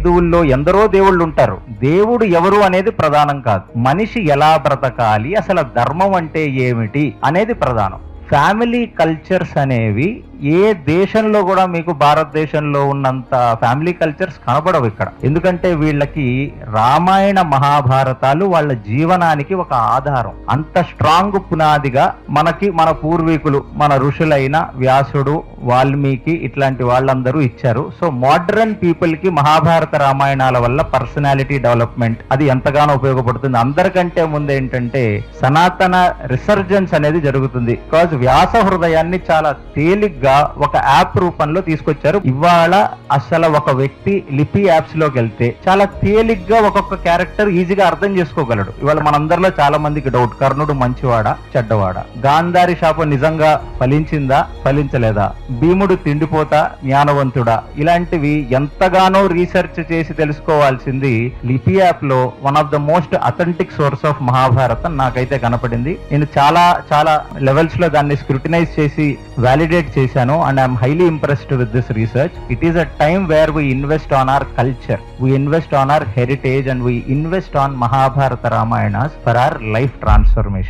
హిందువుల్లో ఎందరో దేవుళ్ళు ఉంటారు. దేవుడు ఎవరు అనేది ప్రధానం కాదు, మనిషి ఎలా బ్రతకాలి, అసలు ధర్మం అంటే ఏమిటి అనేది ప్రధానం. ఫ్యామిలీ కల్చర్స్ అనేవి ఏ దేశంలో కూడా మీకు భారతదేశంలో ఉన్నంత ఫ్యామిలీ కల్చర్స్ కనబడవు ఇక్కడ. ఎందుకంటే వీళ్ళకి రామాయణ మహాభారతాలు వాళ్ళ జీవనానికి ఒక ఆధారం. అంత స్ట్రాంగ్ పునాదిగా మన పూర్వీకులు, మన ఋషులైన వ్యాసుడు, వాల్మీకి ఇట్లాంటి వాళ్ళందరూ ఇచ్చారు. సో మోడర్న్ పీపుల్ కి మహాభారత రామాయణాల వల్ల పర్సనాలిటీ డెవలప్మెంట్ అది ఎంతగానో ఉపయోగపడుతుంది. అందరికంటే ముందు ఏంటంటే సనాతన రిసర్జెన్స్ అనేది జరుగుతుంది. బికాజ్ వ్యాస హృదయాన్ని చాలా తేలిగ్గా ఒక యాప్ రూపంలో తీసుకొచ్చారు. ఇవాళ అసలు ఒక వ్యక్తి లిపి యాప్స్ లోకి వెళ్తే చాలా తేలిగ్గా ఒక్కొక్క క్యారెక్టర్ ఈజీగా అర్థం చేసుకోగలడు. ఇవాళ మనందరిలో చాలా మందికి డౌట్, కర్ణుడు మంచివాడా చెడ్డవాడా, గాంధారి శాపం నిజంగా ఫలించిందా ఫలించలేదా, భీముడు తిండిపోతా జ్ఞానవంతుడా, ఇలాంటివి ఎంతగానో రీసెర్చ్ చేసి తెలుసుకోవాల్సింది లిపి యాప్ లో one of the most authentic source of Mahabharatam నాకైతే కనపడింది. నేను చాలా చాలా లెవెల్స్ లో దాన్ని స్క్రూటినైజ్ చేసి వ్యాలిడేట్ చేశాను. And I am highly impressed with this research. It is a time where we invest on our culture, we invest on our heritage, and we invest on Mahabharata Ramayanas for our life transformation.